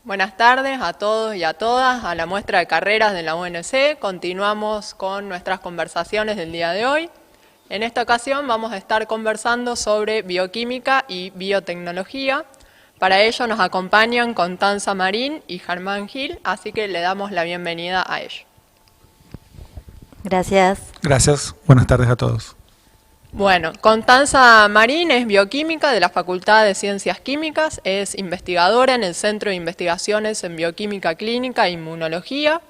Buenas tardes a todos y a todas, a la muestra de carreras de la UNC. Continuamos con nuestras conversaciones del día de hoy. En esta ocasión vamos a estar conversando sobre bioquímica y biotecnología. Para ello nos acompañan Constanza Marín y Germán Gil, así que le damos la bienvenida a ellos. Gracias. Gracias, buenas tardes a todos. Bueno, Constanza Marín es bioquímica de la Facultad de Ciencias Químicas, es investigadora en el Centro de Investigaciones en Bioquímica Clínica e Inmunología,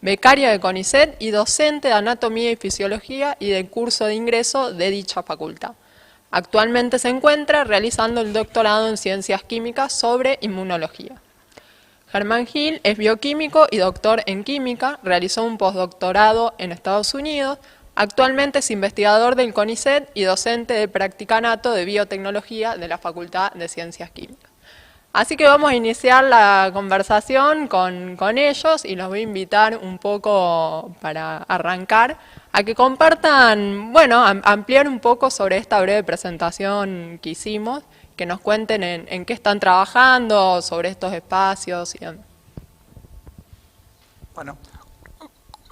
becaria de CONICET y docente de Anatomía y Fisiología y del curso de ingreso de dicha facultad. Actualmente se encuentra realizando el doctorado en Ciencias Químicas sobre Inmunología. Germán Gil es bioquímico y doctor en Química, realizó un postdoctorado en Estados Unidos. Actualmente es investigador del CONICET y docente de practicanato de biotecnología de la Facultad de Ciencias Químicas. Así que vamos a iniciar la conversación con ellos y los voy a invitar un poco para arrancar a que compartan, bueno, ampliar un poco sobre esta breve presentación que hicimos, que nos cuenten en qué están trabajando, sobre estos espacios y demás. Bueno,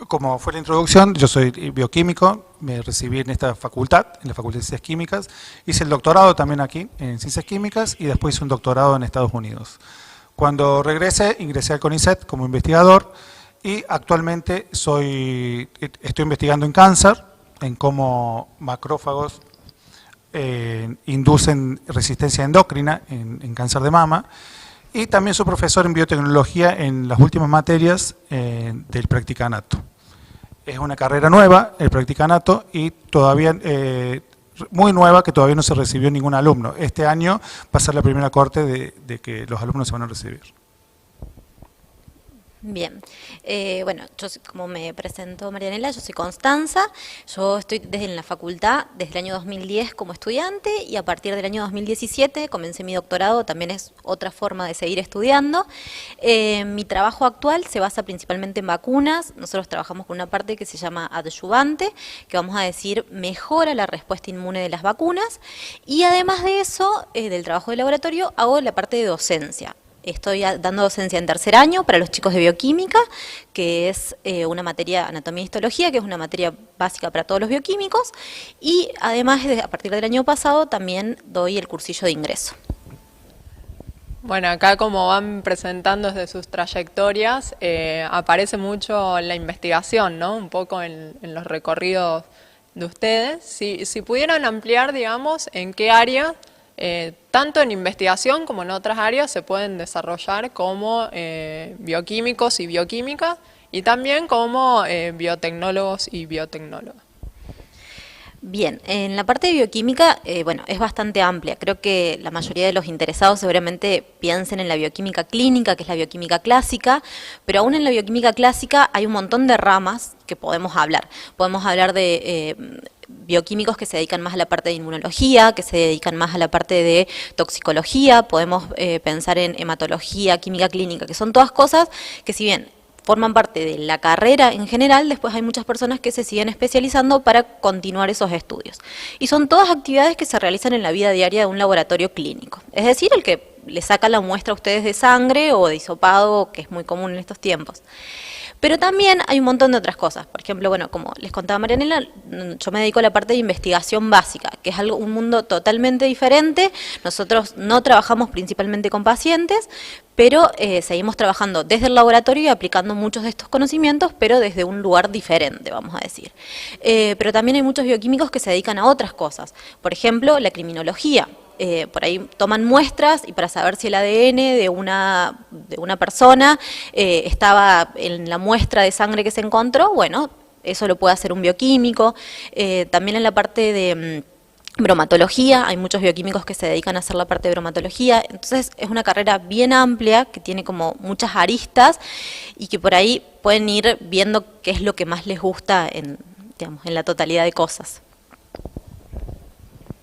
como fue la introducción, yo soy bioquímico, me recibí en esta facultad, en la Facultad de Ciencias Químicas, hice el doctorado también aquí en Ciencias Químicas y después hice un doctorado en Estados Unidos. Cuando regresé, ingresé al CONICET como investigador y actualmente estoy investigando en cáncer, en cómo macrófagos inducen resistencia endocrina en cáncer de mama. Y también soy profesor en biotecnología en las últimas materias del practicanato. Es una carrera nueva, el practicanato, y todavía muy nueva, que todavía no se recibió ningún alumno. Este año va a ser la primera corte de que los alumnos se van a recibir. Bien, bueno, como me presentó Marianela, yo soy Constanza, yo estoy desde la facultad desde el año 2010 como estudiante y a partir del año 2017 comencé mi doctorado, también es otra forma de seguir estudiando. Mi trabajo actual se basa principalmente en vacunas, nosotros trabajamos con una parte que se llama adyuvante, que vamos a decir mejora la respuesta inmune de las vacunas y además de eso, del trabajo de laboratorio, hago la parte de docencia. Estoy dando docencia en tercer año para los chicos de bioquímica, que es una materia, anatomía y histología, que es una materia básica para todos los bioquímicos, y además a partir del año pasado también doy el cursillo de ingreso. Bueno, acá como van presentando desde sus trayectorias, aparece mucho la investigación, ¿no? Un poco en los recorridos de ustedes. Si pudieran ampliar, digamos, en qué área, tanto en investigación como en otras áreas, se pueden desarrollar como bioquímicos y bioquímicas, y también como biotecnólogos y biotecnólogas. Bien, en la parte de bioquímica, bueno, es bastante amplia. Creo que la mayoría de los interesados seguramente piensen en la bioquímica clínica, que es la bioquímica clásica, pero aún en la bioquímica clásica hay un montón de ramas que podemos hablar. Podemos hablar de bioquímicos que se dedican más a la parte de inmunología, que se dedican más a la parte de toxicología, podemos pensar en hematología, química clínica, que son todas cosas que si bien forman parte de la carrera en general, después hay muchas personas que se siguen especializando para continuar esos estudios. Y son todas actividades que se realizan en la vida diaria de un laboratorio clínico. Es decir, el que le saca la muestra a ustedes de sangre o de hisopado, que es muy común en estos tiempos. Pero también hay un montón de otras cosas. Por ejemplo, bueno, como les contaba Marianela, yo me dedico a la parte de investigación básica, que es un mundo totalmente diferente. Nosotros no trabajamos principalmente con pacientes, pero seguimos trabajando desde el laboratorio y aplicando muchos de estos conocimientos, pero desde un lugar diferente, vamos a decir. Pero también hay muchos bioquímicos que se dedican a otras cosas. Por ejemplo, la criminología. Por ahí toman muestras y para saber si el ADN de una persona estaba en la muestra de sangre que se encontró, bueno, eso lo puede hacer un bioquímico. También en la parte de bromatología, hay muchos bioquímicos que se dedican a hacer la parte de bromatología, entonces es una carrera bien amplia que tiene como muchas aristas y que por ahí pueden ir viendo qué es lo que más les gusta digamos, en la totalidad de cosas.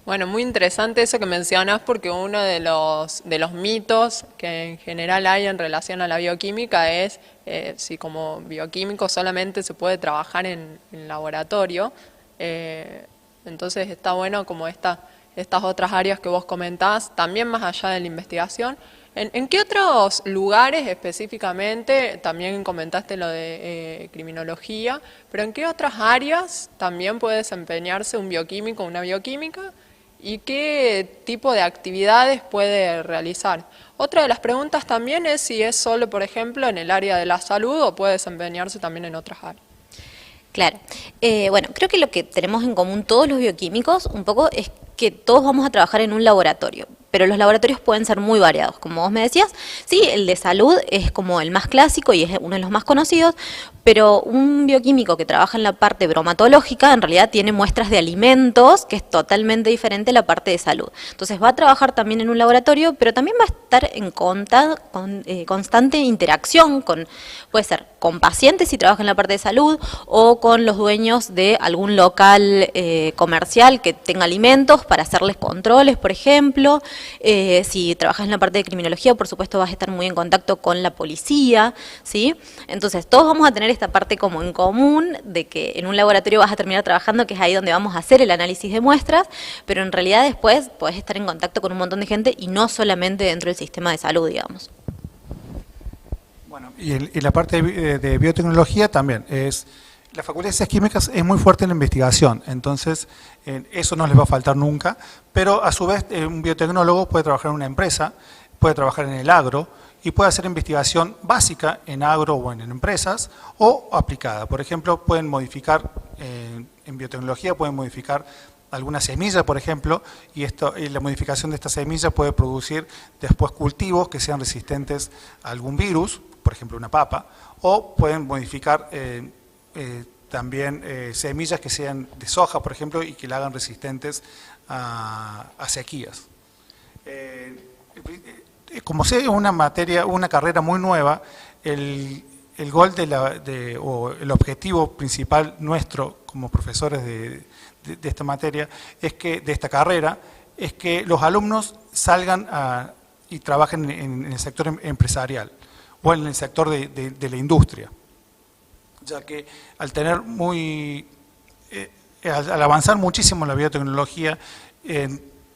Bueno, muy interesante eso que mencionas porque uno de los mitos que en general hay en relación a la bioquímica es si como bioquímico solamente se puede trabajar en laboratorio. Entonces está bueno como estas otras áreas que vos comentás, también más allá de la investigación. ¿En qué otros lugares específicamente, también comentaste lo de criminología, pero en qué otras áreas también puede desempeñarse un bioquímico o una bioquímica y qué tipo de actividades puede realizar? Otra de las preguntas también es si es solo, por ejemplo, en el área de la salud o puede desempeñarse también en otras áreas. Claro. Bueno, creo que lo que tenemos en común todos los bioquímicos un poco es que todos vamos a trabajar en un laboratorio, pero los laboratorios pueden ser muy variados. Como vos me decías, sí, el de salud es como el más clásico y es uno de los más conocidos, pero un bioquímico que trabaja en la parte bromatológica en realidad tiene muestras de alimentos, que es totalmente diferente a la parte de salud. Entonces va a trabajar también en un laboratorio, pero también va a estar en constante interacción con, puede ser con pacientes si trabaja en la parte de salud o con los dueños de algún local comercial que tenga alimentos para hacerles controles, por ejemplo. Si trabajas en la parte de criminología, por supuesto vas a estar muy en contacto con la policía, ¿sí? Entonces todos vamos a tener esta parte como en común de que en un laboratorio vas a terminar trabajando, que es ahí donde vamos a hacer el análisis de muestras, pero en realidad después podés estar en contacto con un montón de gente y no solamente dentro del sistema de salud, digamos. Bueno, y la parte de biotecnología también es... La Facultad de Ciencias Químicas es muy fuerte en la investigación, entonces eso no les va a faltar nunca, pero a su vez un biotecnólogo puede trabajar en una empresa, puede trabajar en el agro y puede hacer investigación básica en agro o en empresas o aplicada. Por ejemplo, pueden modificar, en biotecnología pueden modificar alguna semilla, por ejemplo, y la modificación de esta semilla puede producir después cultivos que sean resistentes a algún virus, por ejemplo una papa, o pueden modificar también semillas que sean de soja, por ejemplo, y que la hagan resistentes a sequías. Como sé, una carrera muy nueva, el gol o el objetivo principal nuestro como profesores de esta materia, de esta carrera, es que los alumnos salgan y trabajen en el sector empresarial o en el sector de la industria, ya que al avanzar muchísimo en la biotecnología,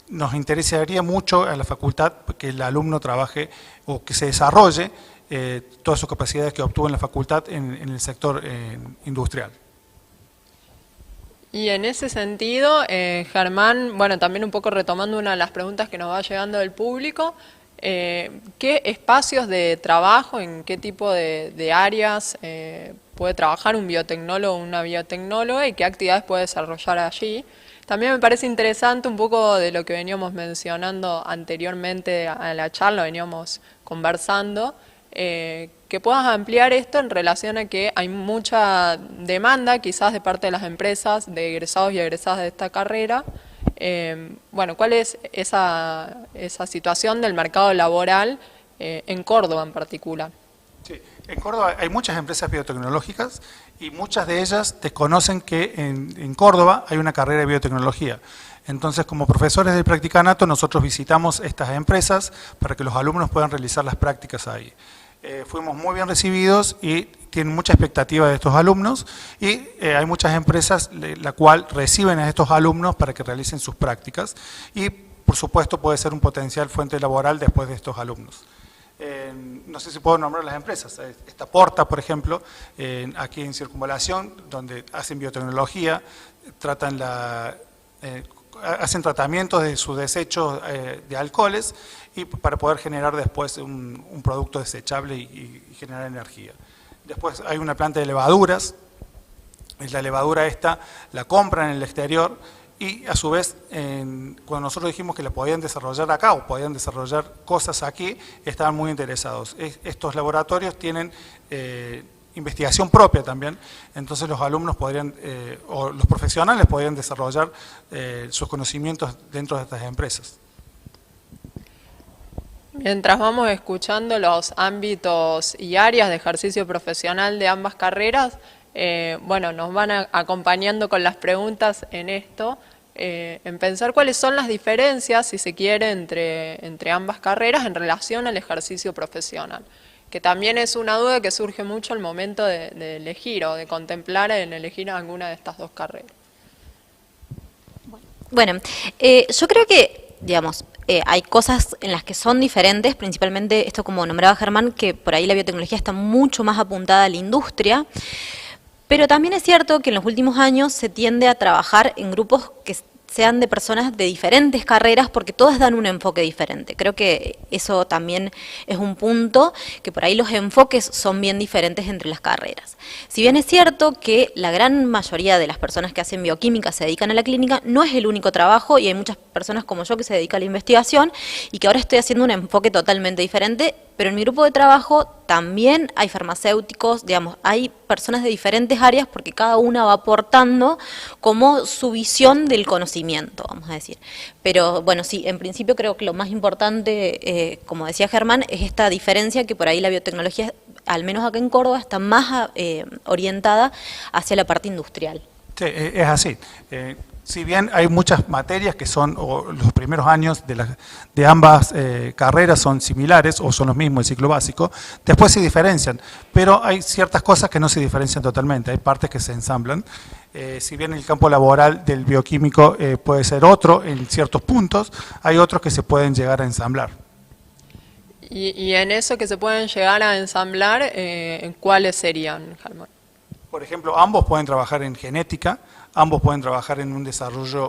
nos interesaría mucho a la facultad que el alumno trabaje o que se desarrolle todas sus capacidades que obtuvo en la facultad en el sector industrial. Y en ese sentido, Germán, bueno, también un poco retomando una de las preguntas que nos va llegando del público, ¿qué espacios de trabajo, en qué tipo de áreas puede trabajar un biotecnólogo o una biotecnóloga y qué actividades puede desarrollar allí? También me parece interesante un poco de lo que veníamos mencionando anteriormente a la charla, veníamos conversando, que puedas ampliar esto en relación a que hay mucha demanda quizás de parte de las empresas, de egresados y egresadas de esta carrera. Bueno, ¿cuál es esa situación del mercado laboral en Córdoba en particular? Sí, en Córdoba hay muchas empresas biotecnológicas y muchas de ellas desconocen que en Córdoba hay una carrera de biotecnología. Entonces, como profesores del practicanato, nosotros visitamos estas empresas para que los alumnos puedan realizar las prácticas ahí. Fuimos muy bien recibidos y tienen mucha expectativa de estos alumnos y hay muchas empresas la cual reciben a estos alumnos para que realicen sus prácticas y por supuesto puede ser un potencial fuente laboral después de estos alumnos. No sé si puedo nombrar las empresas, está Porta, por ejemplo, aquí en Circunvalación, donde hacen biotecnología, hacen tratamientos de sus desechos de alcoholes y para poder generar después un producto desechable y generar energía. Después hay una planta de levaduras, la levadura esta la compran en el exterior y a su vez cuando nosotros dijimos que la podían desarrollar acá o podían desarrollar cosas aquí, estaban muy interesados. Estos laboratorios tienen investigación propia también, entonces los alumnos podrían, o los profesionales podrían desarrollar sus conocimientos dentro de estas empresas. Mientras vamos escuchando los ámbitos y áreas de ejercicio profesional de ambas carreras, bueno, nos van acompañando con las preguntas en esto, en pensar cuáles son las diferencias, si se quiere, entre ambas carreras en relación al ejercicio profesional, que también es una duda que surge mucho al momento de elegir o de contemplar en elegir alguna de estas dos carreras. Bueno, yo creo que, digamos, hay cosas en las que son diferentes, principalmente esto como nombraba Germán, que por ahí la biotecnología está mucho más apuntada a la industria, pero también es cierto que en los últimos años se tiende a trabajar en grupos que sean de personas de diferentes carreras porque todas dan un enfoque diferente. Creo que eso también es un punto, que por ahí los enfoques son bien diferentes entre las carreras. Si bien es cierto que la gran mayoría de las personas que hacen bioquímica se dedican a la clínica, no es el único trabajo y hay muchas personas como yo que se dedican a la investigación y que ahora estoy haciendo un enfoque totalmente diferente, pero en mi grupo de trabajo también hay farmacéuticos, digamos, hay personas de diferentes áreas porque cada una va aportando como su visión del conocimiento, vamos a decir. Pero bueno, sí, en principio creo que lo más importante, como decía Germán, es esta diferencia que por ahí la biotecnología, al menos acá en Córdoba, está más orientada hacia la parte industrial. Sí, es así. Si bien hay muchas materias que son, o los primeros años de ambas carreras son similares o son los mismos, el ciclo básico, después se diferencian, pero hay ciertas cosas que no se diferencian totalmente, hay partes que se ensamblan. Si bien el campo laboral del bioquímico puede ser otro en ciertos puntos, hay otros que se pueden llegar a ensamblar. Y en eso que se pueden llegar a ensamblar, ¿cuáles serían, Germán? Por ejemplo, ambos pueden trabajar en genética, ambos pueden trabajar en un desarrollo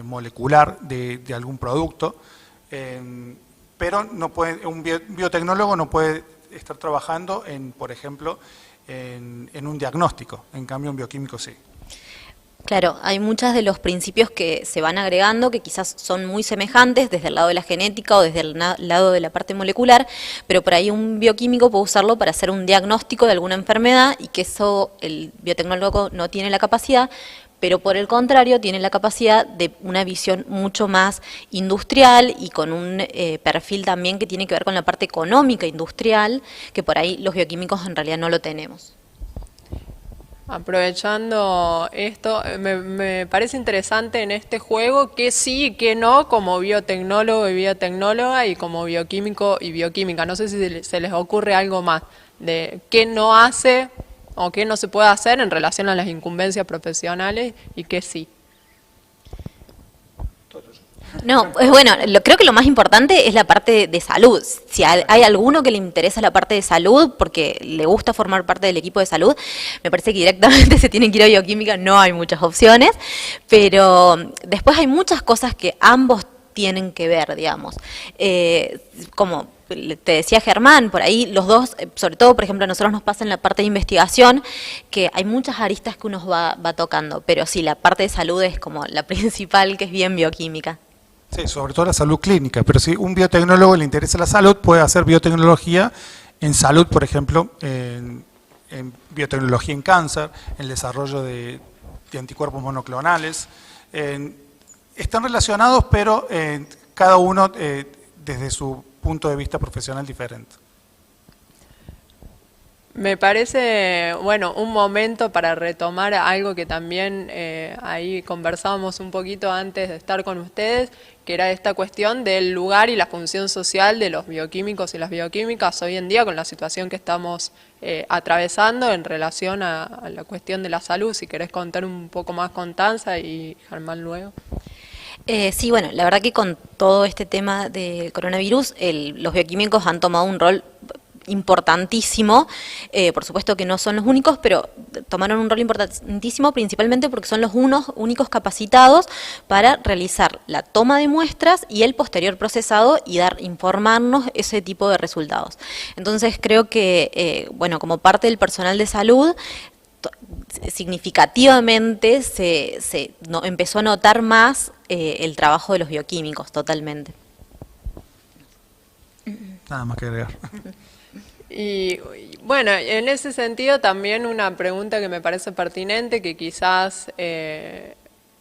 molecular de algún producto, pero no puede, un biotecnólogo no puede estar trabajando en, por ejemplo, en un diagnóstico, en cambio un bioquímico sí. Claro, hay muchos de los principios que se van agregando que quizás son muy semejantes desde el lado de la genética o desde el lado de la parte molecular, pero por ahí un bioquímico puede usarlo para hacer un diagnóstico de alguna enfermedad y que eso el biotecnólogo no tiene la capacidad, pero por el contrario tiene la capacidad de una visión mucho más industrial y con un perfil también que tiene que ver con la parte económica industrial, que por ahí los bioquímicos en realidad no lo tenemos. Aprovechando esto, me parece interesante en este juego que sí y que no, como biotecnólogo y biotecnóloga y como bioquímico y bioquímica. No sé si se les ocurre algo más de qué no hace o qué no se puede hacer en relación a las incumbencias profesionales y qué sí. No, bueno, creo que lo más importante es la parte de salud. Si hay alguno que le interesa la parte de salud porque le gusta formar parte del equipo de salud, me parece que directamente se tiene que ir a bioquímica, no hay muchas opciones, pero después hay muchas cosas que ambos tienen que ver, digamos. Como te decía Germán, por ahí los dos, sobre todo, por ejemplo, a nosotros nos pasa en la parte de investigación, que hay muchas aristas que uno va tocando, pero sí, la parte de salud es como la principal, que es bien bioquímica. Sí, sobre todo la salud clínica, pero si un biotecnólogo le interesa la salud, puede hacer biotecnología en salud, por ejemplo, en biotecnología en cáncer, en el desarrollo de anticuerpos monoclonales. Están relacionados, pero cada uno desde su punto de vista profesional diferente. Me parece, bueno, un momento para retomar algo que también ahí conversábamos un poquito antes de estar con ustedes, que era esta cuestión del lugar y la función social de los bioquímicos y las bioquímicas hoy en día con la situación que estamos atravesando en relación a la cuestión de la salud. Si querés contar un poco más, Constanza, y Germán luego. Sí, bueno, la verdad que con todo este tema del coronavirus, los bioquímicos han tomado un rol importantísimo, por supuesto que no son los únicos, pero tomaron un rol importantísimo principalmente porque son los únicos capacitados para realizar la toma de muestras y el posterior procesado y informarnos ese tipo de resultados. Entonces creo que, bueno, como parte del personal de salud, significativamente empezó a notar más el trabajo de los bioquímicos, totalmente. Nada más que agregar. Y bueno, en ese sentido también una pregunta que me parece pertinente, que quizás,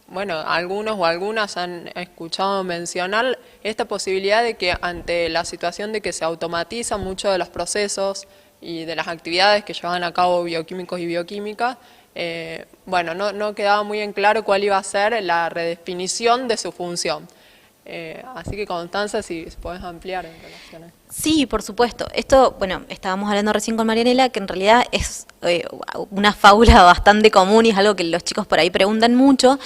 bueno, algunos o algunas han escuchado mencionar, esta posibilidad de que ante la situación de que se automatizan muchos de los procesos y de las actividades que llevan a cabo bioquímicos y bioquímicas, bueno, no quedaba muy en claro cuál iba a ser la redefinición de su función. Así que Constanza, si podés ampliar en relación a esto. Sí, por supuesto. Esto, bueno, estábamos hablando recién con Marianela, que en realidad es una fábula bastante común y es algo que los chicos por ahí preguntan mucho,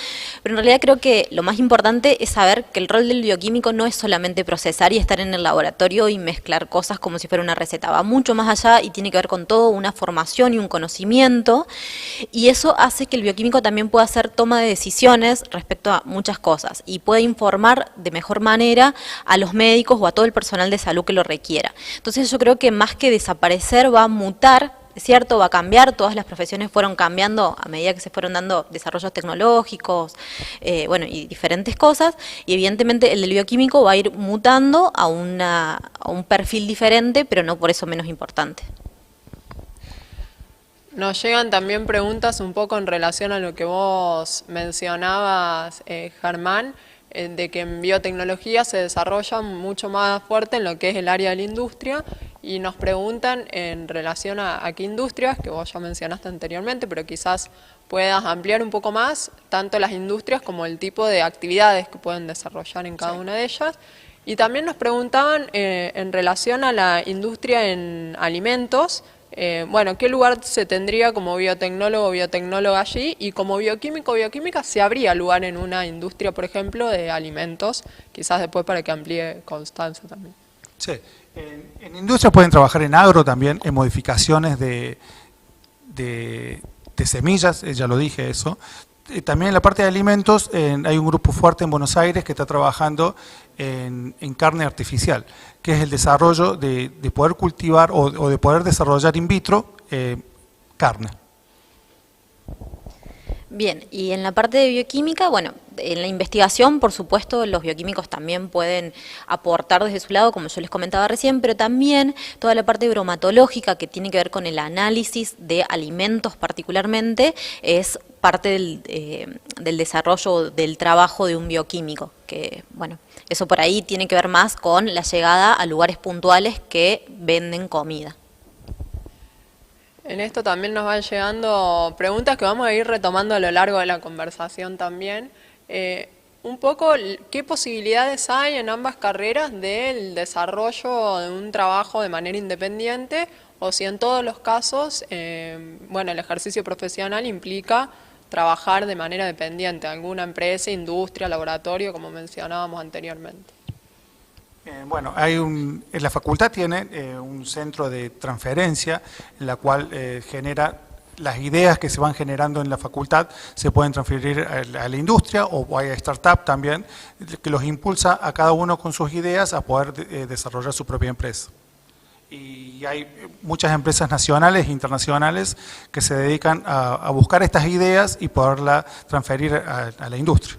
pero en realidad creo que lo más importante es saber que el rol del bioquímico no es solamente procesar y estar en el laboratorio y mezclar cosas como si fuera una receta, va mucho más allá y tiene que ver con todo una formación y un conocimiento, y eso hace que el bioquímico también pueda hacer toma de decisiones respecto a muchas cosas y puede informar de mejor manera a los médicos o a todo el personal de salud que lo requiera. Entonces yo creo que más que desaparecer va a mutar. Es cierto, va a cambiar, todas las profesiones fueron cambiando a medida que se fueron dando desarrollos tecnológicos, bueno, y diferentes cosas, y evidentemente el del bioquímico va a ir mutando a un perfil diferente, pero no por eso menos importante. Nos llegan también preguntas un poco en relación a lo que vos mencionabas, Germán, de que en biotecnología se desarrolla mucho más fuerte en lo que es el área de la industria, y nos preguntan en relación a qué industrias, que vos ya mencionaste anteriormente, pero quizás puedas ampliar un poco más, tanto las industrias como el tipo de actividades que pueden desarrollar en cada una de ellas. Y también nos preguntaban en relación a la industria en alimentos, bueno, ¿qué lugar se tendría como biotecnólogo o biotecnóloga allí? Y como bioquímico o bioquímica, ¿se habría lugar en una industria, por ejemplo, de alimentos? Quizás después para que amplíe Constanza también. Sí, en industria pueden trabajar en agro también, en modificaciones de semillas, ya lo dije eso. También en la parte de alimentos hay un grupo fuerte en Buenos Aires que está trabajando en carne artificial, que es el desarrollo de poder cultivar o de poder desarrollar in vitro carne. Bien, y en la parte de bioquímica, bueno, en la investigación, por supuesto, los bioquímicos también pueden aportar desde su lado, como yo les comentaba recién, pero también toda la parte bromatológica que tiene que ver con el análisis de alimentos particularmente, es parte del desarrollo del trabajo de un bioquímico, que, bueno, eso por ahí tiene que ver más con la llegada a lugares puntuales que venden comida. En esto también nos van llegando preguntas que vamos a ir retomando a lo largo de la conversación también. Un poco, ¿qué posibilidades hay en ambas carreras del desarrollo de un trabajo de manera independiente? O si en todos los casos, bueno, el ejercicio profesional implica trabajar de manera dependiente, alguna empresa, industria, laboratorio, como mencionábamos anteriormente. Bueno, en la facultad tiene un centro de transferencia en la cual genera las ideas que se van generando en la facultad, se pueden transferir a la industria o hay startup también, que los impulsa a cada uno con sus ideas a poder desarrollar su propia empresa. Y hay muchas empresas nacionales e internacionales que se dedican a buscar estas ideas y poderlas transferir a la industria.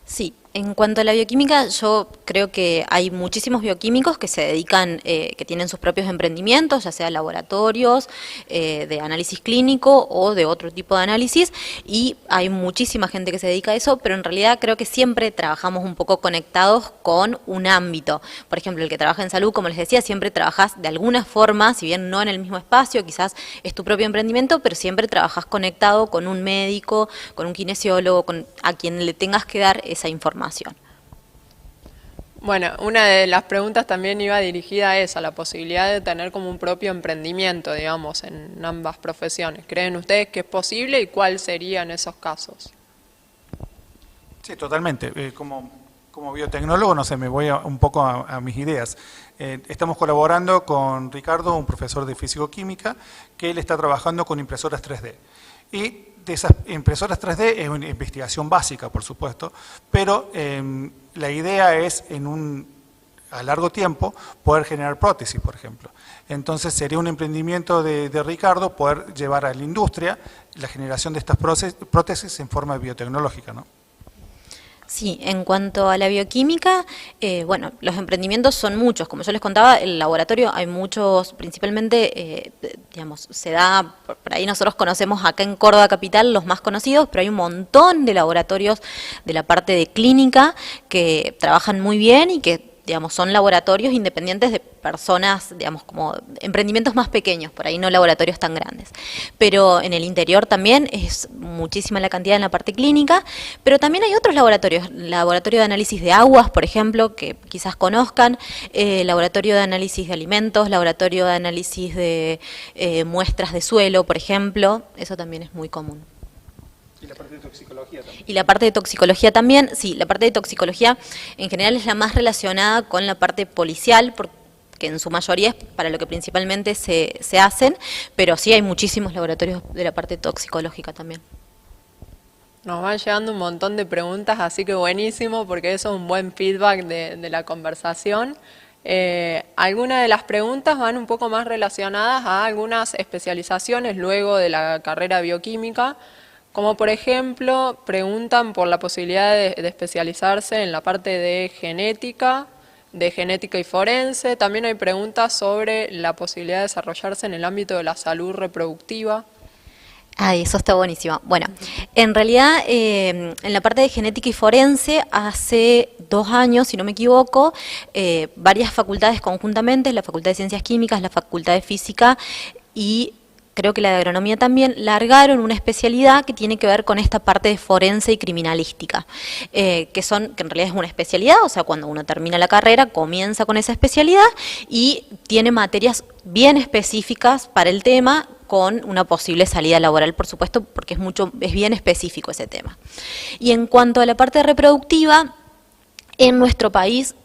Sí, en cuanto a la bioquímica, yo creo que hay muchísimos bioquímicos que se dedican, que tienen sus propios emprendimientos, ya sea laboratorios de análisis clínico o de otro tipo de análisis, y hay muchísima gente que se dedica a eso, pero en realidad creo que siempre trabajamos un poco conectados con un ámbito. Por ejemplo, el que trabaja en salud, como les decía, siempre trabajas de alguna forma, si bien no en el mismo espacio, quizás es tu propio emprendimiento, pero siempre trabajas conectado con un médico, con un kinesiólogo, a quien le tengas que dar esa información. Bueno, una de las preguntas también iba dirigida a esa, la posibilidad de tener como un propio emprendimiento, digamos, en ambas profesiones. ¿Creen ustedes que es posible y cuál sería en esos casos? Sí, totalmente. Como biotecnólogo, no sé, me voy un poco a mis ideas. Estamos colaborando con Ricardo, un profesor de físico-química, que él está trabajando con impresoras 3D. Y de esas impresoras 3D es una investigación básica, por supuesto, pero la idea es a largo tiempo poder generar prótesis, por ejemplo. Entonces sería un emprendimiento de Ricardo poder llevar a la industria la generación de estas prótesis en forma biotecnológica, ¿no? Sí, en cuanto a la bioquímica, bueno, los emprendimientos son muchos. Como yo les contaba, el laboratorio hay muchos, principalmente, digamos, se da, por ahí nosotros conocemos acá en Córdoba Capital los más conocidos, pero hay un montón de laboratorios de la parte de clínica que trabajan muy bien y que digamos, son laboratorios independientes de personas, digamos, como emprendimientos más pequeños, por ahí no laboratorios tan grandes. Pero en el interior también es muchísima la cantidad en la parte clínica, pero también hay otros laboratorios, laboratorio de análisis de aguas, por ejemplo, que quizás conozcan, laboratorio de análisis de alimentos, laboratorio de análisis de muestras de suelo, por ejemplo, eso también es muy común. Y la parte de toxicología también. Y la parte de toxicología también, sí, la parte de toxicología en general es la más relacionada con la parte policial, porque en su mayoría es para lo que principalmente se hacen, pero sí hay muchísimos laboratorios de la parte toxicológica también. Nos van llegando un montón de preguntas, así que buenísimo, porque eso es un buen feedback de la conversación. Algunas de las preguntas van un poco más relacionadas a algunas especializaciones luego de la carrera bioquímica, como por ejemplo, preguntan por la posibilidad de especializarse en la parte de genética y forense. También hay preguntas sobre la posibilidad de desarrollarse en el ámbito de la salud reproductiva. Ay, eso está buenísimo. Bueno, en realidad en la parte de genética y forense hace 2 años, si no me equivoco, varias facultades conjuntamente, la Facultad de Ciencias Químicas, la Facultad de Física y creo que la de agronomía también, largaron una especialidad que tiene que ver con esta parte de forense y criminalística, que en realidad es una especialidad, o sea, cuando uno termina la carrera, comienza con esa especialidad y tiene materias bien específicas para el tema, con una posible salida laboral, por supuesto, porque es bien específico ese tema. Y en cuanto a la parte reproductiva, en nuestro país,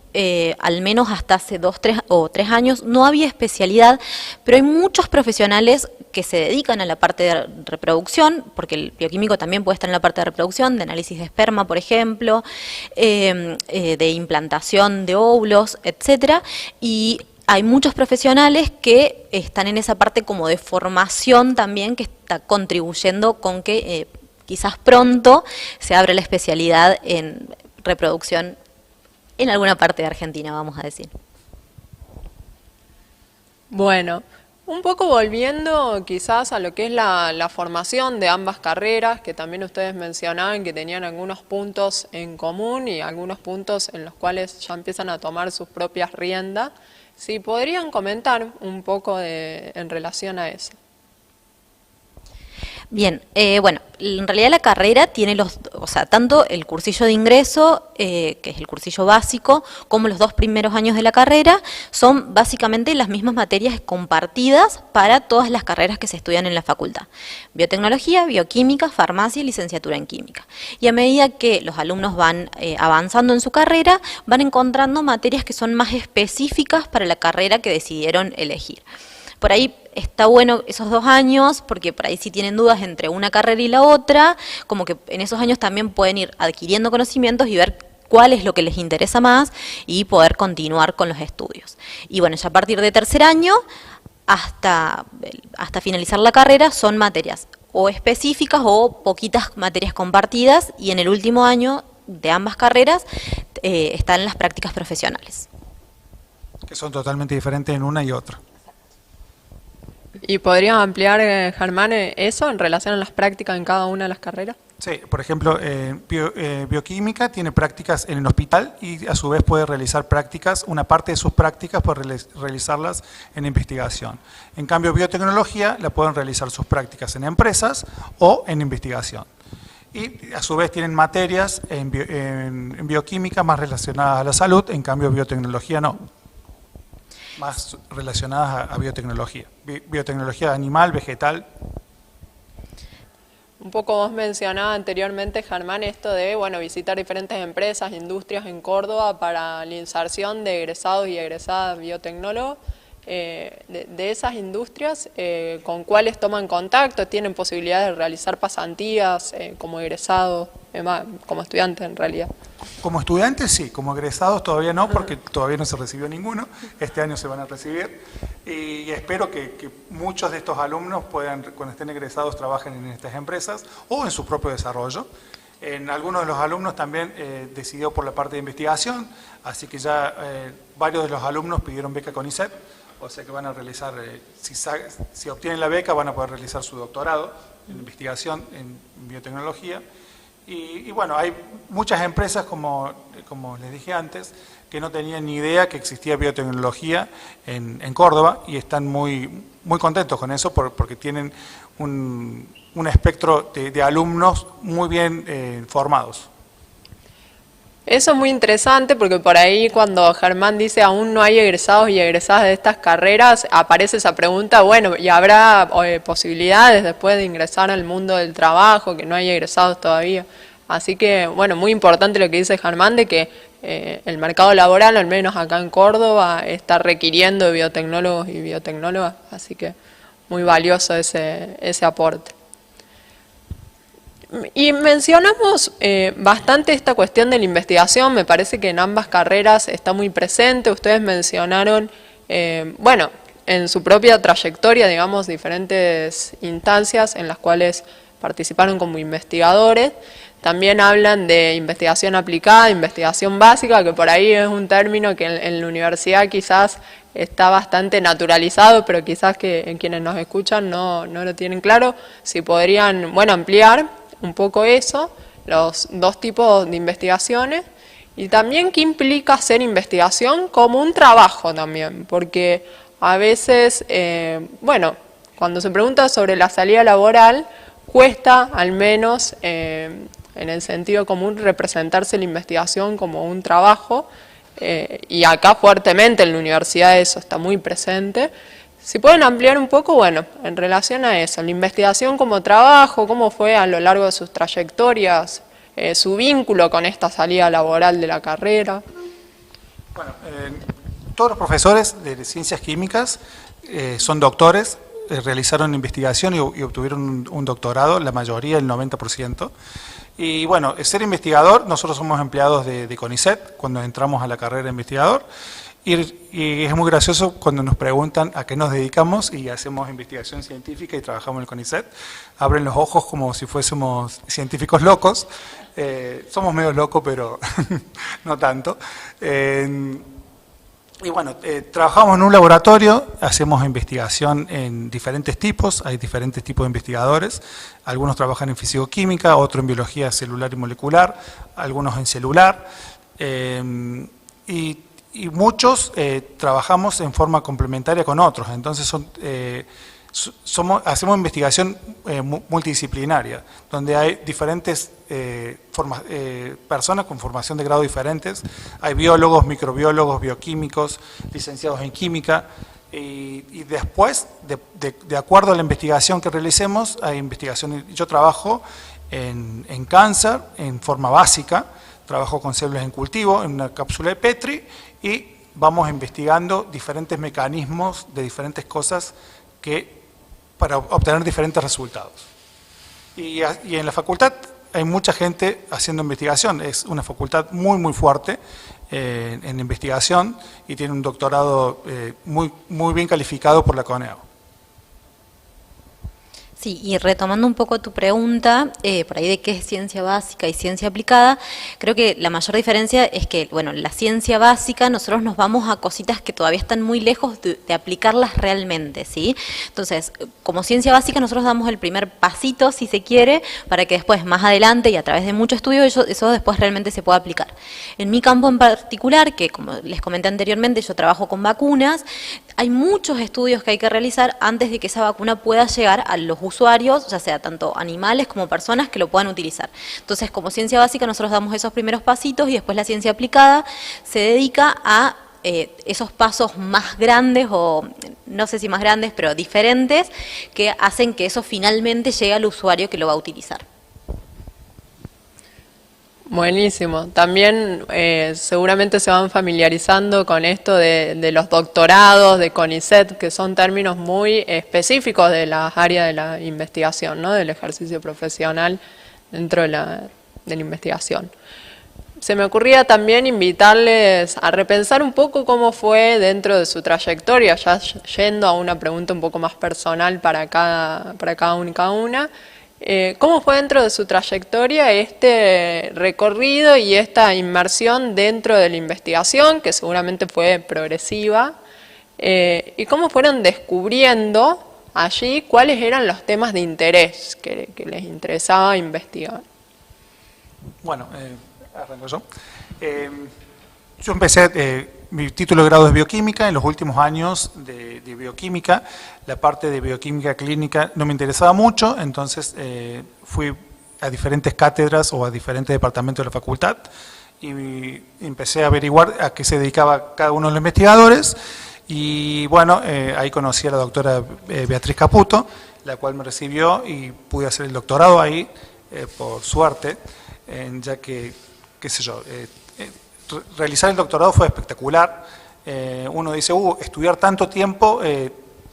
al menos hasta hace 2 o 3 años, no había especialidad, pero hay muchos profesionales que se dedican a la parte de reproducción, porque el bioquímico también puede estar en la parte de reproducción, de análisis de esperma, por ejemplo, de implantación de óvulos, etcétera, y hay muchos profesionales que están en esa parte como de formación también, que está contribuyendo con que quizás pronto se abra la especialidad en reproducción en alguna parte de Argentina, vamos a decir. Bueno, un poco volviendo quizás a lo que es la formación de ambas carreras, que también ustedes mencionaban que tenían algunos puntos en común y algunos puntos en los cuales ya empiezan a tomar sus propias riendas. Si podrían comentar un poco en relación a eso. Bien, bueno, en realidad la carrera tiene tanto el cursillo de ingreso, que es el cursillo básico, como los 2 primeros años de la carrera, son básicamente las mismas materias compartidas para todas las carreras que se estudian en la facultad. Biotecnología, bioquímica, farmacia y licenciatura en química. Y a medida que los alumnos van avanzando en su carrera, van encontrando materias que son más específicas para la carrera que decidieron elegir. Por ahí está bueno esos 2 años, porque por ahí si tienen dudas entre una carrera y la otra, como que en esos años también pueden ir adquiriendo conocimientos y ver cuál es lo que les interesa más y poder continuar con los estudios. Y bueno, ya a partir de 3er año, hasta finalizar la carrera, son materias o específicas o poquitas materias compartidas, y en el último año de ambas carreras están las prácticas profesionales. Que son totalmente diferentes en una y otra. ¿Y podrías ampliar, Germán, eso en relación a las prácticas en cada una de las carreras? Sí, por ejemplo, bioquímica tiene prácticas en el hospital y a su vez puede realizar prácticas, una parte de sus prácticas puede realizarlas en investigación. En cambio, biotecnología la pueden realizar sus prácticas en empresas o en investigación. Y a su vez tienen materias en bioquímica más relacionadas a la salud, en cambio biotecnología no, más relacionadas a biotecnología. Biotecnología animal, vegetal. Un poco vos mencionabas anteriormente, Germán, esto de visitar diferentes empresas, industrias en Córdoba para la inserción de egresados y egresadas biotecnólogos. De esas industrias, ¿con cuáles toman contacto? ¿Tienen posibilidades de realizar pasantías como egresados, como estudiantes en realidad? Como estudiantes sí, como egresados todavía no, porque todavía no se recibió ninguno. Este año se van a recibir y espero que muchos de estos alumnos puedan, cuando estén egresados, trabajen en estas empresas o en su propio desarrollo. En algunos de los alumnos también decidió por la parte de investigación, así que ya varios de los alumnos pidieron beca CONICET, o sea que van a realizar, si obtienen la beca, van a poder realizar su doctorado en investigación en biotecnología. Y bueno, hay muchas empresas, como les dije antes, que no tenían ni idea que existía biotecnología en Córdoba y están muy contentos con eso porque tienen un espectro de alumnos muy bien formados. Eso es muy interesante porque por ahí cuando Germán dice aún no hay egresados y egresadas de estas carreras, aparece esa pregunta, bueno, ¿y habrá posibilidades después de ingresar al mundo del trabajo, que no hay egresados todavía? Así que, bueno, muy importante lo que dice Germán de que el mercado laboral, al menos acá en Córdoba, está requiriendo de biotecnólogos y biotecnólogas, así que muy valioso ese aporte. Y mencionamos bastante esta cuestión de la investigación, me parece que en ambas carreras está muy presente. Ustedes mencionaron, bueno, en su propia trayectoria, digamos, diferentes instancias en las cuales participaron como investigadores. También hablan de investigación aplicada, investigación básica, que por ahí es un término que en la universidad quizás está bastante naturalizado, pero quizás que en quienes nos escuchan no lo tienen claro. Si podrían, bueno, ampliar un poco eso, los dos tipos de investigaciones, y también qué implica hacer investigación como un trabajo también, porque a veces, bueno, cuando se pregunta sobre la salida laboral, cuesta al menos en el sentido común representarse la investigación como un trabajo, y acá fuertemente en la universidad eso está muy presente. Si pueden ampliar un poco, bueno, en relación a eso, la investigación como trabajo, cómo fue a lo largo de sus trayectorias, su vínculo con esta salida laboral de la carrera. Bueno, todos los profesores de ciencias químicas son doctores, realizaron investigación y obtuvieron un doctorado, la mayoría, el 90%. Y bueno, ser investigador, nosotros somos empleados de CONICET cuando entramos a la carrera de investigador. Y es muy gracioso cuando nos preguntan a qué nos dedicamos y hacemos investigación científica y trabajamos en el CONICET. Abren los ojos como si fuésemos científicos locos. Somos medio locos, pero no tanto. Y bueno, trabajamos en un laboratorio, hacemos investigación en diferentes tipos, hay diferentes tipos de investigadores. Algunos trabajan en fisicoquímica, otros en biología celular y molecular, algunos en celular. Y muchos trabajamos en forma complementaria con otros, entonces hacemos investigación multidisciplinaria, donde hay diferentes personas con formación de grado diferentes, hay biólogos, microbiólogos, bioquímicos, licenciados en química, y después, de acuerdo a la investigación que realicemos, hay investigación. Yo trabajo en cáncer en forma básica, trabajo con células en cultivo, en una cápsula de Petri, y vamos investigando diferentes mecanismos de diferentes cosas para obtener diferentes resultados. Y en la facultad hay mucha gente haciendo investigación, es una facultad muy fuerte en investigación y tiene un doctorado muy bien calificado por la CONEO. Sí, y retomando un poco tu pregunta, por ahí de qué es ciencia básica y ciencia aplicada, creo que la mayor diferencia es que, bueno, la ciencia básica nosotros nos vamos a cositas que todavía están muy lejos de aplicarlas realmente, ¿sí? Entonces, como ciencia básica nosotros damos el primer pasito, si se quiere, para que después, más adelante y a través de mucho estudio, eso después realmente se pueda aplicar. En mi campo en particular, que como les comenté anteriormente, yo trabajo con vacunas, hay muchos estudios que hay que realizar antes de que esa vacuna pueda llegar a los usuarios, ya sea tanto animales como personas que lo puedan utilizar. Entonces, como ciencia básica, nosotros damos esos primeros pasitos y después la ciencia aplicada se dedica a esos pasos más grandes, o no sé si más grandes, pero diferentes, que hacen que eso finalmente llegue al usuario que lo va a utilizar. Buenísimo. También seguramente se van familiarizando con esto de los doctorados, de CONICET, que son términos muy específicos de las áreas de la investigación, ¿no? Del ejercicio profesional dentro de la investigación. Se me ocurría también invitarles a repensar un poco cómo fue dentro de su trayectoria, ya yendo a una pregunta un poco más personal para cada uno y cada una. ¿Cómo fue dentro de su trayectoria este recorrido y esta inmersión dentro de la investigación, que seguramente fue progresiva? ¿Y cómo fueron descubriendo allí cuáles eran los temas de interés que les interesaba investigar? Bueno, arranco yo. Yo empecé, mi título de grado es bioquímica. En los últimos años de bioquímica, la parte de bioquímica clínica no me interesaba mucho, entonces fui a diferentes cátedras o a diferentes departamentos de la facultad y empecé a averiguar a qué se dedicaba cada uno de los investigadores. Y bueno, ahí conocí a la doctora Beatriz Caputo, la cual me recibió y pude hacer el doctorado ahí, por suerte, ya que, qué sé yo, realizar el doctorado fue espectacular. Uno dice, estudiar tanto tiempo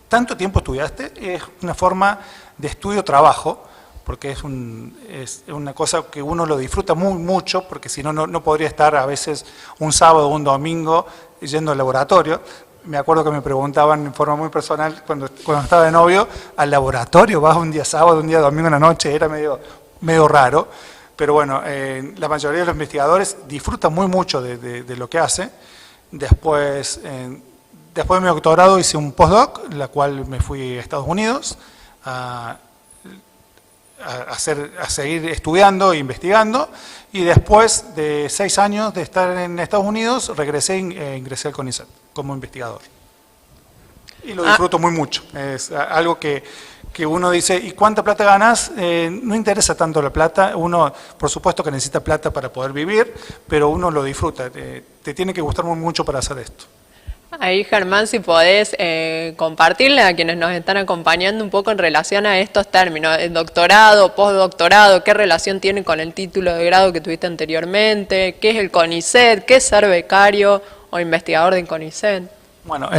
estudiaste, es una forma de estudio-trabajo, porque es una cosa que uno lo disfruta mucho, porque si no, no podría estar a veces un sábado o un domingo yendo al laboratorio. Me acuerdo que me preguntaban en forma muy personal, cuando estaba de novio, ¿al laboratorio vas un día sábado, un día domingo en la noche? Era medio raro, pero bueno, la mayoría de los investigadores disfrutan mucho de lo que hacen. Después de mi doctorado hice un postdoc, la cual me fui a Estados Unidos a seguir estudiando e investigando, y después de 6 años de estar en Estados Unidos regresé e ingresé al CONICET como investigador. Y lo disfruto mucho. Es algo que uno dice, ¿y cuánta plata ganas? No interesa tanto la plata. Uno, por supuesto que necesita plata para poder vivir, pero uno lo disfruta. Te tiene que gustar mucho para hacer esto. Ahí, Germán, si podés compartirle a quienes nos están acompañando un poco en relación a estos términos, el doctorado, postdoctorado, qué relación tiene con el título de grado que tuviste anteriormente, qué es el CONICET, qué es ser becario o investigador del CONICET. Bueno,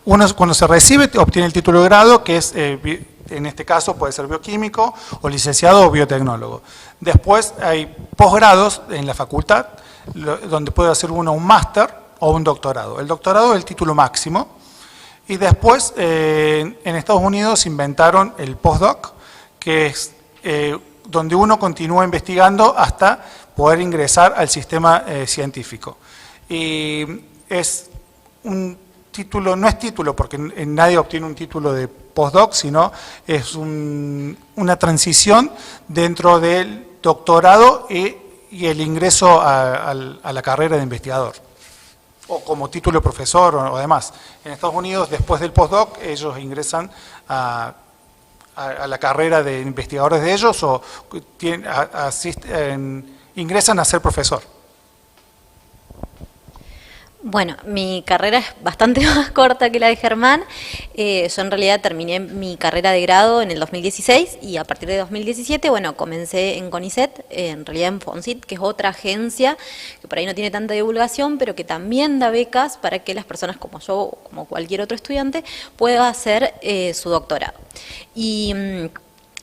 uno cuando se recibe obtiene el título de grado, que es, en este caso puede ser bioquímico o licenciado o biotecnólogo. Después hay posgrados en la facultad, donde puede hacer uno un máster o un doctorado. El doctorado es el título máximo, y después en Estados Unidos inventaron el postdoc, que es donde uno continúa investigando hasta poder ingresar al sistema científico. Y es un título, no es título porque nadie obtiene un título de postdoc, sino es una transición dentro del doctorado y el ingreso a la carrera de investigador, o como título de profesor o demás. En Estados Unidos, después del postdoc, ellos ingresan a la carrera de investigadores de ellos o ingresan a ser profesor. Bueno, mi carrera es bastante más corta que la de Germán. Yo en realidad terminé mi carrera de grado en el 2016 y a partir de 2017, bueno, comencé en CONICET, en realidad en FONSIT, que es otra agencia que por ahí no tiene tanta divulgación, pero que también da becas para que las personas como yo o como cualquier otro estudiante pueda hacer su doctorado. Y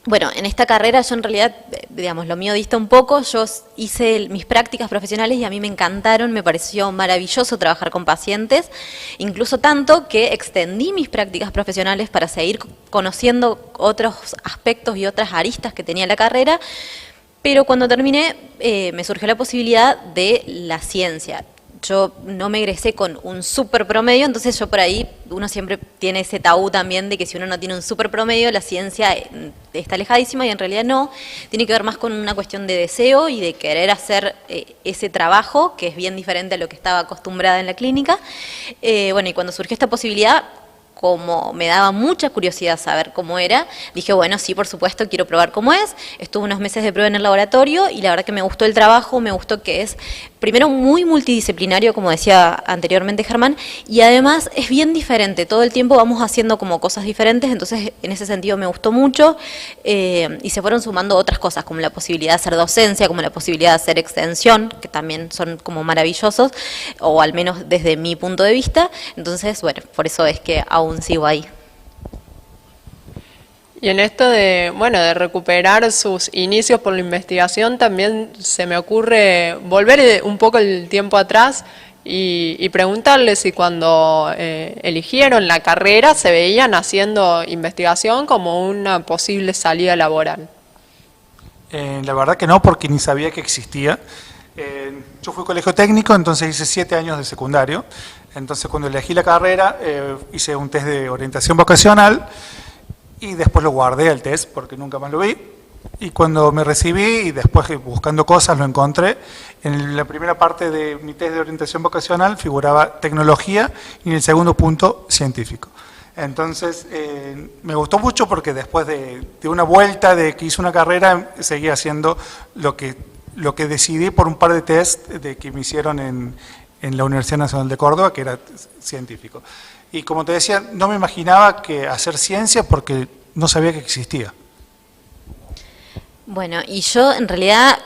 bueno, en esta carrera yo en realidad, digamos, lo mío dista un poco. Yo hice mis prácticas profesionales y a mí me encantaron, me pareció maravilloso trabajar con pacientes, incluso tanto que extendí mis prácticas profesionales para seguir conociendo otros aspectos y otras aristas que tenía la carrera, pero cuando terminé me surgió la posibilidad de la ciencia. Yo no me egresé con un super promedio, entonces yo por ahí, uno siempre tiene ese tabú también de que si uno no tiene un super promedio, la ciencia está alejadísima, y en realidad no. Tiene que ver más con una cuestión de deseo y de querer hacer ese trabajo, que es bien diferente a lo que estaba acostumbrada en la clínica. Bueno, y cuando surgió esta posibilidad, como me daba mucha curiosidad saber cómo era, dije, bueno, sí, por supuesto, quiero probar cómo es. Estuve unos meses de prueba en el laboratorio y la verdad que me gustó el trabajo, me gustó que es, primero, muy multidisciplinario, como decía anteriormente Germán, y además es bien diferente. Todo el tiempo vamos haciendo como cosas diferentes, entonces en ese sentido me gustó mucho, y se fueron sumando otras cosas, como la posibilidad de hacer docencia, como la posibilidad de hacer extensión, que también son como maravillosos, o al menos desde mi punto de vista. Entonces, bueno, por eso es que aún sigo ahí. Y en esto de, bueno, de recuperar sus inicios por la investigación, también se me ocurre volver un poco el tiempo atrás y preguntarle si cuando eligieron la carrera se veían haciendo investigación como una posible salida laboral. La verdad que no, porque ni sabía que existía. Yo fui colegio técnico, entonces hice 7 años de secundario. Entonces cuando elegí la carrera hice un test de orientación vocacional y después lo guardé el test porque nunca más lo vi. Y cuando me recibí y después buscando cosas lo encontré, en la primera parte de mi test de orientación vocacional figuraba tecnología y en el segundo punto científico. Entonces me gustó mucho porque después de una vuelta de que hice una carrera seguía haciendo lo que decidí por un par de test que me hicieron en la Universidad Nacional de Córdoba, que era científico. Y como te decía, no me imaginaba que hacer ciencia porque no sabía que existía. Bueno, y yo en realidad,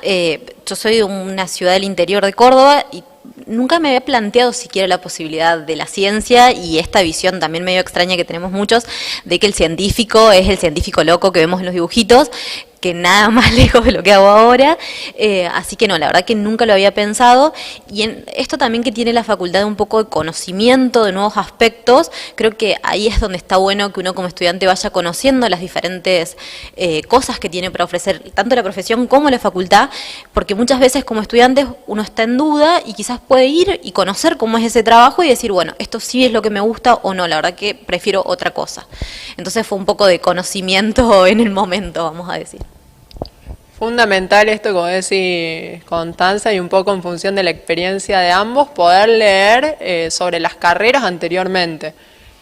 yo soy de una ciudad del interior de Córdoba y nunca me había planteado siquiera la posibilidad de la ciencia y esta visión también medio extraña que tenemos muchos de que el científico es el científico loco que vemos en los dibujitos, que nada más lejos de lo que hago ahora, así que no, la verdad que nunca lo había pensado, y en esto también que tiene la facultad de un poco de conocimiento de nuevos aspectos, creo que ahí es donde está bueno que uno como estudiante vaya conociendo las diferentes cosas que tiene para ofrecer, tanto la profesión como la facultad, porque muchas veces como estudiantes uno está en duda y quizás puede ir y conocer cómo es ese trabajo y decir, bueno, esto sí es lo que me gusta o no, la verdad que prefiero otra cosa. Entonces fue un poco de conocimiento en el momento, vamos a decir. Fundamental esto, como decís, Constanza, y un poco en función de la experiencia de ambos, poder leer sobre las carreras anteriormente.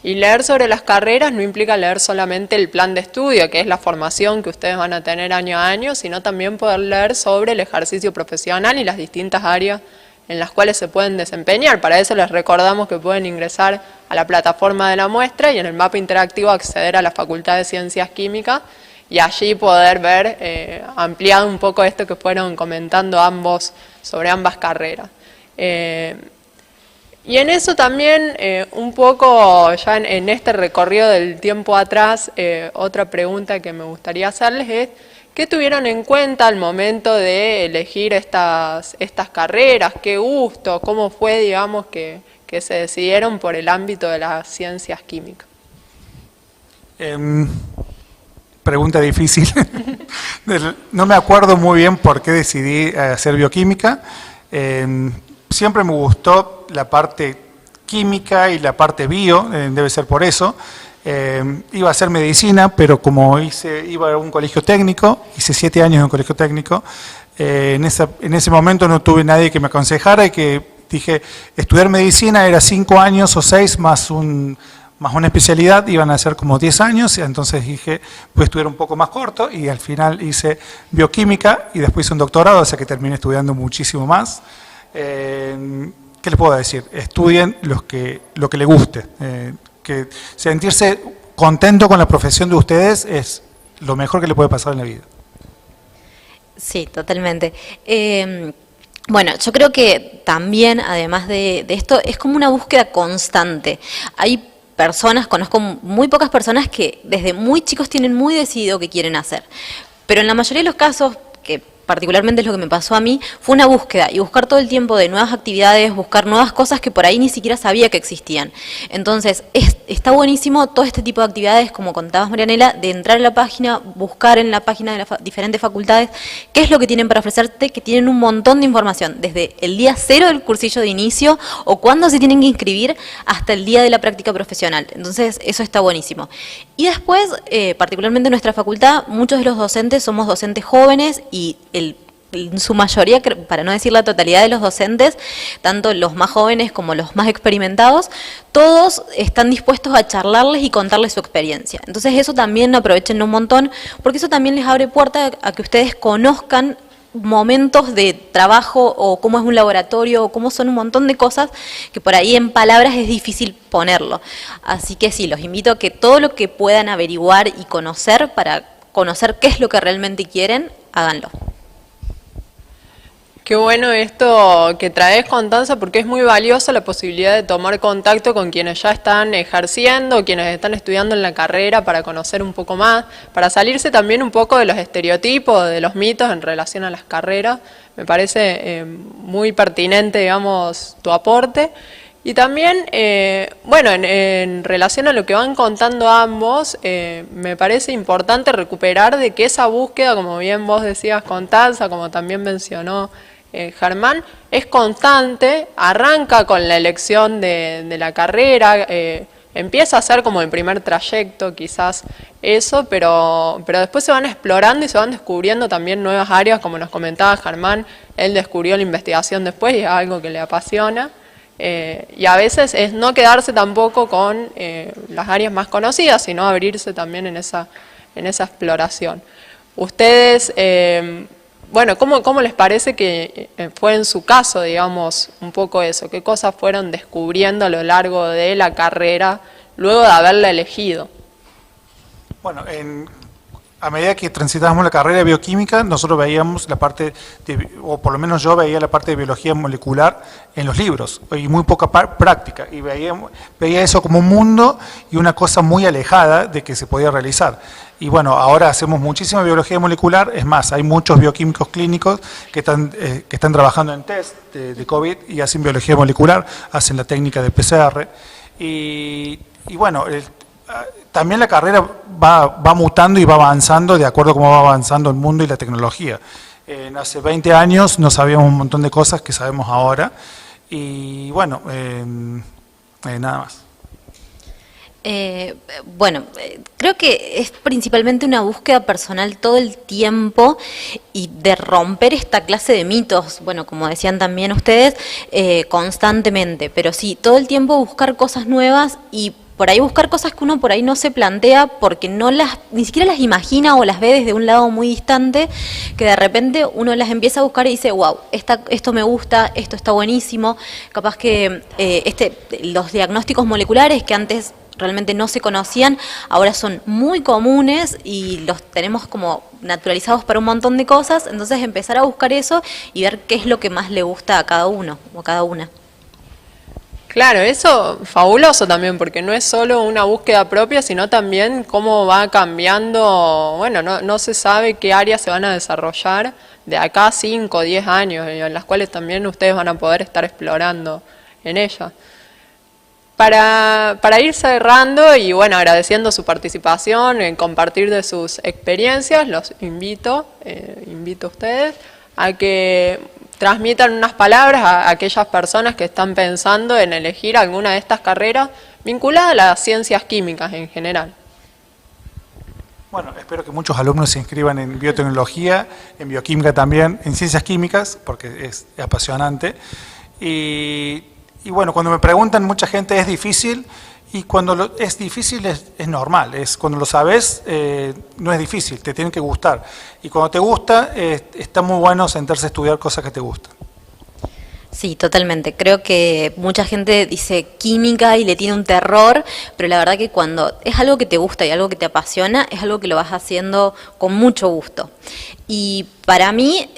Y leer sobre las carreras no implica leer solamente el plan de estudio, que es la formación que ustedes van a tener año a año, sino también poder leer sobre el ejercicio profesional y las distintas áreas en las cuales se pueden desempeñar. Para eso les recordamos que pueden ingresar a la plataforma de la muestra y en el mapa interactivo acceder a la Facultad de Ciencias Químicas, y allí poder ver ampliado un poco esto que fueron comentando ambos sobre ambas carreras. Y en eso también, un poco ya en este recorrido del tiempo atrás, otra pregunta que me gustaría hacerles es, ¿qué tuvieron en cuenta al momento de elegir estas carreras? ¿Qué gusto? ¿Cómo fue, digamos, que se decidieron por el ámbito de las ciencias químicas? Pregunta difícil. No me acuerdo muy bien por qué decidí hacer bioquímica. Siempre me gustó la parte química y la parte bio, debe ser por eso. Iba a hacer medicina, pero como iba a un colegio técnico, hice 7 años en un colegio técnico, en ese momento no tuve nadie que me aconsejara y que dije, estudiar medicina era 5 años o 6 más una especialidad, iban a ser como 10 años, y entonces dije, voy a estudiar un poco más corto, y al final hice bioquímica, y después hice un doctorado, o sea que terminé estudiando muchísimo más. ¿Qué les puedo decir? Estudien lo que les guste, que sentirse contento con la profesión de ustedes es lo mejor que le puede pasar en la vida. Sí, totalmente. Bueno, yo creo que también, además de esto, es como una búsqueda constante. Hay personas, conozco muy pocas personas que desde muy chicos tienen muy decidido qué quieren hacer. Pero en la mayoría de los casos, que particularmente es lo que me pasó a mí, fue una búsqueda y buscar todo el tiempo de nuevas actividades, buscar nuevas cosas que por ahí ni siquiera sabía que existían. Entonces, está buenísimo todo este tipo de actividades, como contabas, Marianela, de entrar a la página, buscar en la página de las diferentes facultades qué es lo que tienen para ofrecerte, que tienen un montón de información, desde el día 0 del cursillo de inicio o cuándo se tienen que inscribir hasta el día de la práctica profesional. Entonces, eso está buenísimo. Y después, particularmente en nuestra facultad, muchos de los docentes somos docentes jóvenes y en su mayoría, para no decir la totalidad de los docentes, tanto los más jóvenes como los más experimentados, todos están dispuestos a charlarles y contarles su experiencia. Entonces eso también aprovechen un montón, porque eso también les abre puerta a que ustedes conozcan momentos de trabajo o cómo es un laboratorio o cómo son un montón de cosas que por ahí en palabras es difícil ponerlo. Así que sí, los invito a que todo lo que puedan averiguar y conocer para conocer qué es lo que realmente quieren, háganlo. Qué bueno esto que traes, Constanza, porque es muy valiosa la posibilidad de tomar contacto con quienes ya están ejerciendo, quienes están estudiando en la carrera, para conocer un poco más, para salirse también un poco de los estereotipos, de los mitos en relación a las carreras. Me parece muy pertinente, digamos, tu aporte. Y también, bueno, en relación a lo que van contando ambos, me parece importante recuperar de que esa búsqueda, como bien vos decías, Constanza, como también mencionó Germán, es constante, arranca con la elección de la carrera, empieza a ser como el primer trayecto quizás eso, pero después se van explorando y se van descubriendo también nuevas áreas, como nos comentaba Germán, él descubrió la investigación después y es algo que le apasiona. Y a veces es no quedarse tampoco con las áreas más conocidas, sino abrirse también en esa exploración. Ustedes, bueno, ¿cómo les parece que fue en su caso, digamos, un poco eso? ¿Qué cosas fueron descubriendo a lo largo de la carrera luego de haberla elegido? Bueno, a medida que transitábamos la carrera de bioquímica, nosotros veíamos la parte, o por lo menos yo veía la parte de biología molecular en los libros, y muy poca práctica, y veía eso como un mundo y una cosa muy alejada de que se podía realizar. Y bueno, ahora hacemos muchísima biología molecular, es más, hay muchos bioquímicos clínicos que están trabajando en test de COVID y hacen biología molecular, hacen la técnica de PCR, y bueno, también la carrera va mutando y va avanzando de acuerdo a cómo va avanzando el mundo y la tecnología. Hace 20 años no sabíamos un montón de cosas que sabemos ahora y bueno, nada más. Bueno, creo que es principalmente una búsqueda personal todo el tiempo y de romper esta clase de mitos, bueno, como decían también ustedes, constantemente, pero sí, todo el tiempo buscar cosas nuevas y por ahí buscar cosas que uno por ahí no se plantea porque ni siquiera las imagina o las ve desde un lado muy distante, que de repente uno las empieza a buscar y dice, wow, esto me gusta, esto está buenísimo, capaz que los diagnósticos moleculares que antes realmente no se conocían, ahora son muy comunes y los tenemos como naturalizados para un montón de cosas, entonces empezar a buscar eso y ver qué es lo que más le gusta a cada uno o a cada una. Claro, eso fabuloso también, porque no es solo una búsqueda propia, sino también cómo va cambiando, bueno, no se sabe qué áreas se van a desarrollar de acá a 5 o 10 años, en las cuales también ustedes van a poder estar explorando en ellas. Para ir cerrando y bueno, agradeciendo su participación, en compartir de sus experiencias, los invito a ustedes a que transmitan unas palabras a aquellas personas que están pensando en elegir alguna de estas carreras vinculadas a las ciencias químicas en general. Bueno, espero que muchos alumnos se inscriban en biotecnología, en bioquímica también, en ciencias químicas, porque es apasionante. Y bueno, cuando me preguntan, mucha gente es difícil, y cuando es difícil es normal, cuando lo sabes no es difícil, te tiene que gustar. Y cuando te gusta, está muy bueno sentarse a estudiar cosas que te gustan. Sí, totalmente. Creo que mucha gente dice química y le tiene un terror, pero la verdad que cuando es algo que te gusta y algo que te apasiona, es algo que lo vas haciendo con mucho gusto. Y para mí,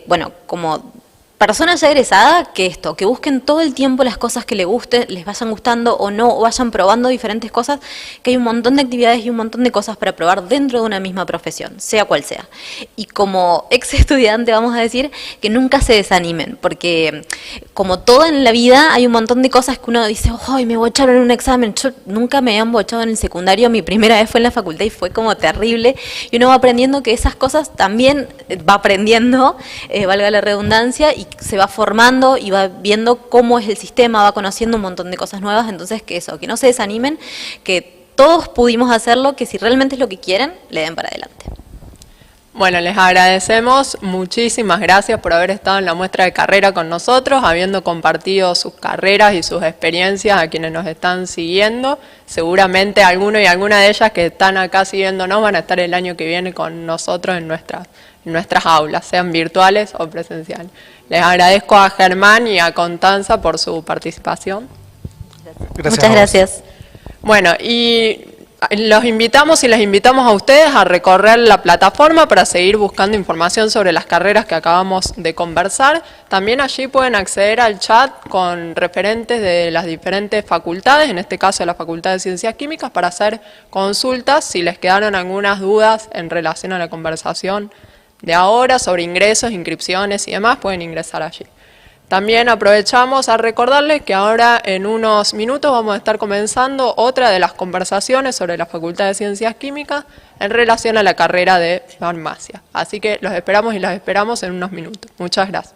bueno, como persona ya egresada, que busquen todo el tiempo las cosas que les gusten, les vayan gustando o no, o vayan probando diferentes cosas, que hay un montón de actividades y un montón de cosas para probar dentro de una misma profesión, sea cual sea. Y como ex estudiante vamos a decir que nunca se desanimen, porque como todo en la vida hay un montón de cosas que uno dice, ¡ay, me bocharon en un examen! Yo nunca me habían bochado en el secundario, mi primera vez fue en la facultad y fue como terrible, y uno va aprendiendo que esas cosas también va aprendiendo, valga la redundancia, y se va formando y va viendo cómo es el sistema, va conociendo un montón de cosas nuevas, entonces que no se desanimen, que todos pudimos hacerlo, que si realmente es lo que quieren, le den para adelante. Bueno, les agradecemos, muchísimas gracias por haber estado en la muestra de carrera con nosotros, habiendo compartido sus carreras y sus experiencias a quienes nos están siguiendo. Seguramente alguno y alguna de ellas que están acá siguiéndonos van a estar el año que viene con nosotros en nuestras aulas, sean virtuales o presenciales. Les agradezco a Germán y a Constanza por su participación. Muchas gracias. Bueno, y los invitamos y les invitamos a ustedes a recorrer la plataforma para seguir buscando información sobre las carreras que acabamos de conversar. También allí pueden acceder al chat con referentes de las diferentes facultades, en este caso de la Facultad de Ciencias Químicas, para hacer consultas si les quedaron algunas dudas en relación a la conversación de ahora sobre ingresos, inscripciones y demás, pueden ingresar allí. También aprovechamos a recordarles que ahora en unos minutos vamos a estar comenzando otra de las conversaciones sobre la Facultad de Ciencias Químicas en relación a la carrera de farmacia. Así que los esperamos y las esperamos en unos minutos. Muchas gracias.